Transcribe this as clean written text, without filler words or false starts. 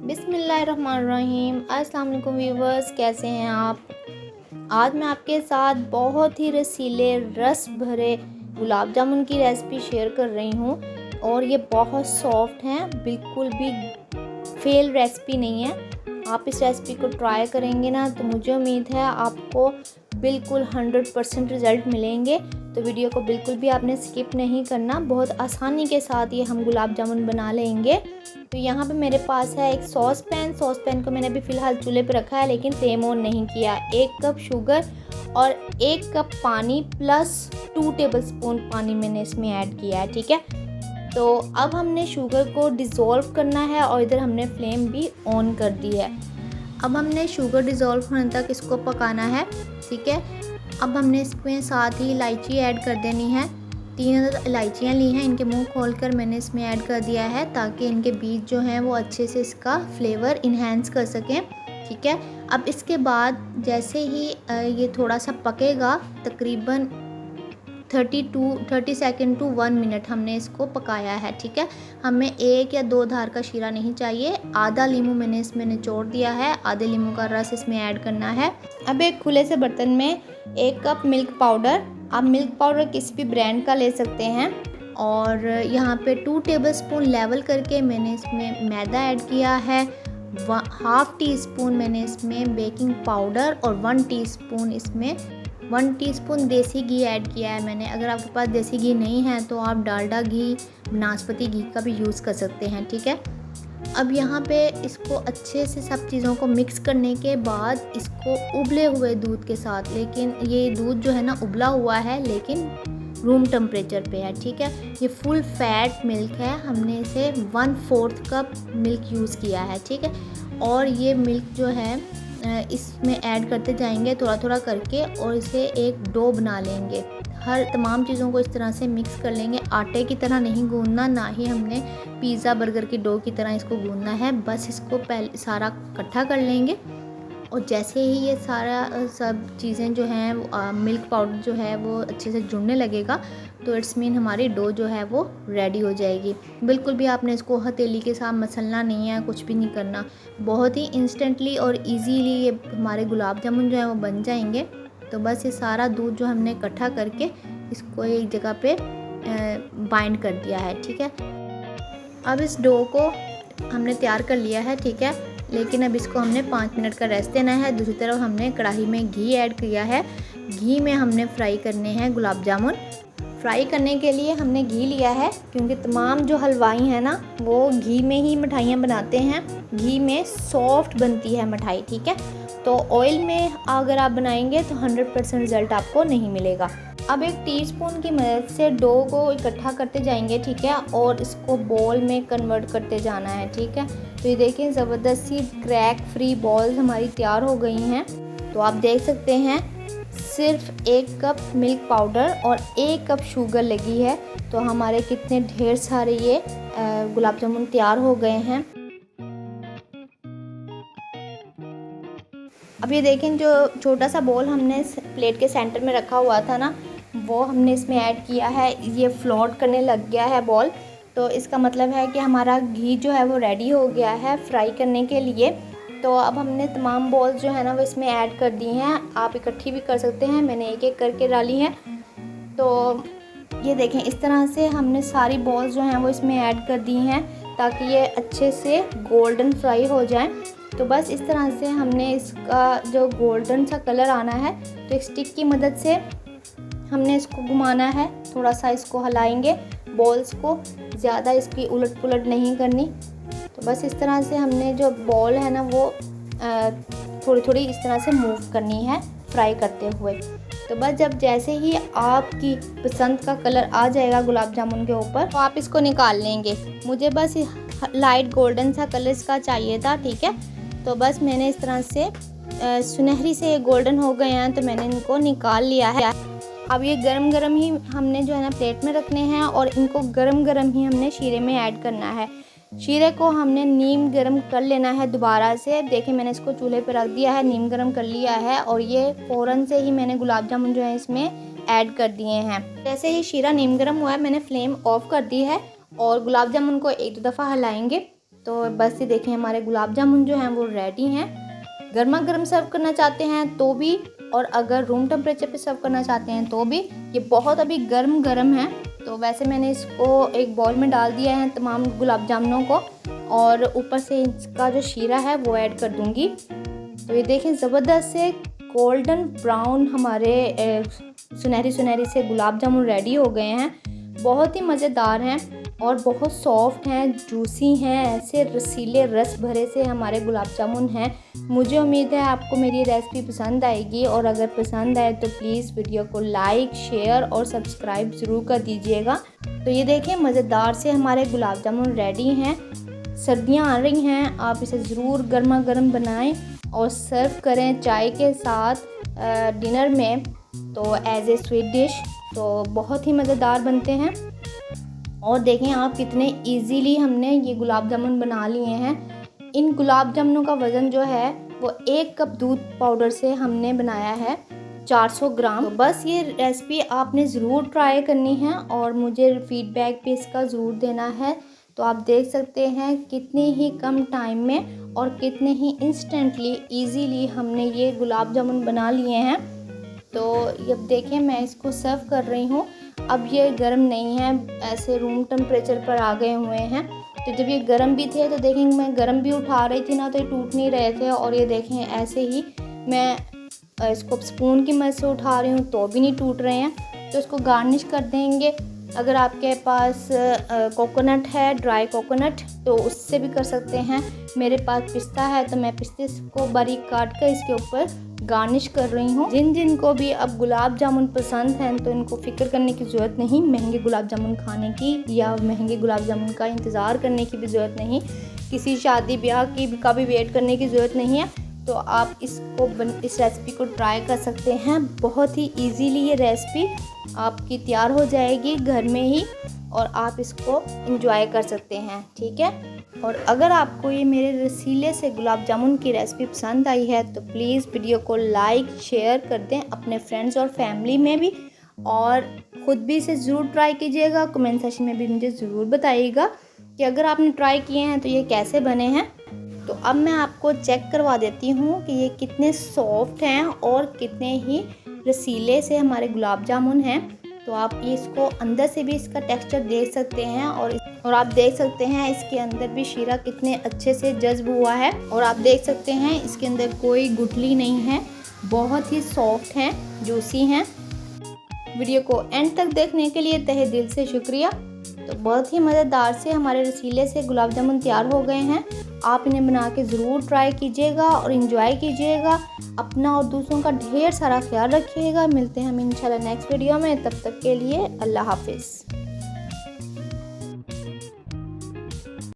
बिस्मिल्लाहिर्रहमानिर्रहीम। अस्सलाम वालेकुम व्यूवर्स, कैसे हैं आप। आज मैं आपके साथ बहुत ही रसीले रस भरे गुलाब जामुन की रेसिपी शेयर कर रही हूँ और ये बहुत सॉफ्ट हैं, बिल्कुल भी फेल रेसिपी नहीं है। आप इस रेसिपी को ट्राई करेंगे ना तो मुझे उम्मीद है आपको बिल्कुल 100% रिज़ल्ट मिलेंगे। तो वीडियो को बिल्कुल भी आपने स्किप नहीं करना, बहुत आसानी के साथ ये हम गुलाब जामुन बना लेंगे। तो यहाँ पे मेरे पास है एक सॉस पैन को मैंने अभी फ़िलहाल चूल्हे पे रखा है लेकिन फ्लेम ऑन नहीं किया। 1 कप शुगर और 1 कप पानी प्लस 2 टेबलस्पून पानी मैंने इसमें ऐड किया है, ठीक है। तो अब हमने शुगर को डिज़ोल्व करना है और इधर हमने फ्लेम भी ऑन कर दी है। अब हमने शुगर डिज़ोल्व होने तक इसको पकाना है, ठीक है। अब हमने इसमें साथ ही इलायची ऐड कर देनी है। 3 इलायचियाँ ली हैं, इनके मुंह खोलकर मैंने इसमें ऐड कर दिया है ताकि इनके बीज जो हैं वो अच्छे से इसका फ्लेवर इन्हेंस कर सकें, ठीक है। अब इसके बाद जैसे ही ये थोड़ा सा पकेगा, तकरीबन 30 सेकंड टू 1 मिनट हमने इसको पकाया है, ठीक है। हमें 1 या 2 धार का शीरा नहीं चाहिए। आधा नींबू मैंने इसमें निचोड़ दिया है, आधे नींबू का रस इसमें ऐड करना है। अब एक खुले से बर्तन में 1 कप मिल्क पाउडर, आप मिल्क पाउडर किसी भी ब्रांड का ले सकते हैं। और यहाँ पे 2 टेबलस्पून लेवल करके मैंने इसमें मैदा ऐड किया है। 1/2 टीस्पून मैंने इसमें बेकिंग पाउडर और 1 टीस्पून देसी घी ऐड किया है मैंने। अगर आपके पास देसी घी नहीं है तो आप डालडा घी, नाशपाती घी का भी यूज़ कर सकते हैं, ठीक है। अब यहाँ पे इसको अच्छे से सब चीज़ों को मिक्स करने के बाद इसको उबले हुए दूध के साथ, लेकिन ये दूध जो है ना उबला हुआ है लेकिन रूम टेम्परेचर पे है, ठीक है। ये फुल फैट मिल्क है, हमने इसे 1/4 कप मिल्क यूज़ किया है, ठीक है। और ये मिल्क जो है इसमें ऐड करते जाएंगे थोड़ा थोड़ा करके और इसे एक डो बना लेंगे। हर तमाम चीज़ों को इस तरह से मिक्स कर लेंगे। आटे की तरह नहीं गूंदना, ना ही हमने पिज़्ज़ा बर्गर की डो की तरह इसको गूंदना है। बस इसको पहले सारा इकट्ठा कर लेंगे और जैसे ही ये सारा सब चीज़ें जो हैं मिल्क पाउडर जो है वो अच्छे से जुड़ने लगेगा तो इट्स मीन हमारी डो जो है वो रेडी हो जाएगी। बिल्कुल भी आपने इसको हथेली के साथ मसलना नहीं है, कुछ भी नहीं करना। बहुत ही इंस्टेंटली और इजीली ये हमारे गुलाब जामुन जो है वो बन जाएंगे। तो बस ये सारा दूध जो हमने इकट्ठा करके इसको एक जगह पे बाइंड कर दिया है, ठीक है। अब इस डो को हमने तैयार कर लिया है, ठीक है। लेकिन अब इसको हमने 5 मिनट का रेस्ट देना है। दूसरी तरफ हमने कढ़ाई में घी ऐड किया है। घी में हमने फ्राई करने हैं गुलाब जामुन। फ्राई करने के लिए हमने घी लिया है क्योंकि तमाम जो हलवाई हैं ना वो घी में ही मिठाइयाँ बनाते हैं। घी में सॉफ्ट बनती है मिठाई, ठीक है। तो ऑयल में अगर आप बनाएंगे तो 100% रिज़ल्ट आपको नहीं मिलेगा। अब एक टीस्पून की मदद से डो को इकट्ठा करते जाएंगे, ठीक है, और इसको बॉल में कन्वर्ट करते जाना है, ठीक है। तो ये देखें ज़बरदस्त सी क्रैक फ्री बॉल्स हमारी तैयार हो गई हैं। तो आप देख सकते हैं सिर्फ 1 कप मिल्क पाउडर और 1 कप शुगर लगी है तो हमारे कितने ढेर सारे ये गुलाब जामुन तैयार हो गए हैं। अब ये देखें जो छोटा सा बॉल हमने प्लेट के सेंटर में रखा हुआ था ना वो हमने इसमें ऐड किया है। ये फ्लोट करने लग गया है बॉल, तो इसका मतलब है कि हमारा घी जो है वो रेडी हो गया है फ्राई करने के लिए। तो अब हमने तमाम बॉल्स जो है ना वो इसमें ऐड कर दी हैं। आप इकट्ठी भी कर सकते हैं, मैंने एक एक करके डाली हैं। तो ये देखें इस तरह से हमने सारी बॉल्स जो हैं वो इसमें ऐड कर दी हैं ताकि ये अच्छे से गोल्डन फ्राई हो जाएं। तो बस इस तरह से हमने इसका जो गोल्डन सा कलर आना है तो एक स्टिक की मदद से हमने इसको घुमाना है, थोड़ा सा इसको हिलाएंगे बॉल्स को, ज़्यादा इसकी उलट पुलट नहीं करनी। तो बस इस तरह से हमने जो बॉल है ना वो थोड़ी थोड़ी इस तरह से मूव करनी है फ्राई करते हुए। तो बस जब जैसे ही आपकी पसंद का कलर आ जाएगा गुलाब जामुन के ऊपर तो आप इसको निकाल लेंगे। मुझे बस लाइट गोल्डन सा कलर इसका चाहिए था, ठीक है। तो बस मैंने इस तरह से सुनहरी से गोल्डन हो गए हैं तो मैंने इनको निकाल लिया है। अब ये गरम गरम ही हमने जो है ना प्लेट में रखने हैं और इनको गरम गरम ही हमने शीरे में ऐड करना है। शीरे को हमने नीम गरम कर लेना है दोबारा से। देखिए मैंने इसको चूल्हे पे रख दिया है, नीम गरम कर लिया है और ये फ़ौरन से ही मैंने गुलाब जामुन जो है इसमें ऐड कर दिए हैं। जैसे ही शीरा नीम गरम हुआ है मैंने फ्लेम ऑफ कर दी है और गुलाब जामुन को 1-2 दफ़ा हिलाएंगे तो बस ये देखें हमारे गुलाब जामुन जो हैं वो रेडी हैं। गर्मा गर्म सर्व करना चाहते हैं तो भी, और अगर रूम टेम्परेचर पे सर्व करना चाहते हैं तो भी। ये बहुत अभी गर्म गर्म है, तो वैसे मैंने इसको एक बाउल में डाल दिया है तमाम गुलाब जामुनों को, और ऊपर से इसका जो शीरा है वो ऐड कर दूंगी। तो ये देखें ज़बरदस्त से गोल्डन ब्राउन हमारे सुनहरी सुनहरी से गुलाब जामुन रेडी हो गए हैं। बहुत ही मज़ेदार हैं और बहुत सॉफ्ट हैं, जूसी हैं, ऐसे रसीले रस भरे से हमारे गुलाब जामुन हैं। मुझे उम्मीद है आपको मेरी रेसिपी पसंद आएगी, और अगर पसंद आए तो प्लीज़ वीडियो को लाइक, शेयर और सब्सक्राइब ज़रूर कर दीजिएगा। तो ये देखें मज़ेदार से हमारे गुलाब जामुन रेडी हैं। सर्दियाँ आ रही हैं, आप इसे ज़रूर गर्मा गर्म बनाएं और सर्व करें चाय के साथ डिनर में, तो एज ए स्वीट डिश। तो बहुत ही मज़ेदार बनते हैं। और देखें आप कितने इजीली हमने ये गुलाब जामुन बना लिए हैं। इन गुलाब जामुनों का वज़न जो है वो 1 कप दूध पाउडर से हमने बनाया है 400 ग्राम। तो बस ये रेसिपी आपने ज़रूर ट्राई करनी है और मुझे फीडबैक भी इसका ज़रूर देना है। तो आप देख सकते हैं कितने ही कम टाइम में और कितने ही इंस्टेंटली इजीली हमने ये गुलाब जामुन बना लिए हैं। तो अब देखें मैं इसको सर्व कर रही हूँ। अब ये गर्म नहीं है, ऐसे रूम टेम्परेचर पर आ गए हुए हैं। तो जब ये गर्म भी थे तो देखें मैं गर्म भी उठा रही थी ना, तो ये टूट नहीं रहे थे। और ये देखें ऐसे ही मैं इसको स्पून की मदद से उठा रही हूँ तो भी नहीं टूट रहे हैं। तो इसको गार्निश कर देंगे। अगर आपके पास कोकोनट है, ड्राई कोकोनट, तो उससे भी कर सकते हैं। मेरे पास पिस्ता है तो मैं पिस्ते को बारीक काट कर इसके ऊपर गार्निश कर रही हूँ। जिन जिन को भी अब गुलाब जामुन पसंद हैं तो इनको फ़िक्र करने की ज़रूरत नहीं महंगे गुलाब जामुन खाने की, या महंगे गुलाब जामुन का इंतज़ार करने की भी ज़रूरत नहीं, किसी शादी ब्याह का भी वेट करने की ज़रूरत नहीं है। तो आप इस रेसिपी को ट्राई कर सकते हैं। बहुत ही इजीली ये रेसिपी आपकी तैयार हो जाएगी घर में ही, और आप इसको एंजॉय कर सकते हैं, ठीक है। और अगर आपको ये मेरे रसीले से गुलाब जामुन की रेसिपी पसंद आई है तो प्लीज़ वीडियो को लाइक शेयर कर दें अपने फ्रेंड्स और फैमिली में भी, और ख़ुद भी इसे ज़रूर ट्राई कीजिएगा। कमेंट सेक्शन में भी मुझे ज़रूर बताइएगा कि अगर आपने ट्राई किए हैं तो ये कैसे बने हैं। तो अब मैं आपको चेक करवा देती हूँ कि ये कितने सॉफ्ट हैं और कितने ही रसीले से हमारे गुलाब जामुन हैं। तो आप इसको अंदर से भी इसका टेक्सचर देख सकते हैं, और आप देख सकते हैं इसके अंदर भी शीरा कितने अच्छे से जज्ब हुआ है। और आप देख सकते हैं इसके अंदर कोई गुठली नहीं है, बहुत ही सॉफ्ट हैं, जूसी हैं। वीडियो को एंड तक देखने के लिए तहे दिल से शुक्रिया। तो बहुत ही मज़ेदार से हमारे रसीले से गुलाब जामुन तैयार हो गए हैं। आप इन्हें बना के ज़रूर ट्राई कीजिएगा और इन्जॉय कीजिएगा। अपना और दूसरों का ढेर सारा ख्याल रखिएगा। मिलते हैं हम इंशाल्लाह नेक्स्ट वीडियो में। तब तक के लिए अल्लाह हाफिज़।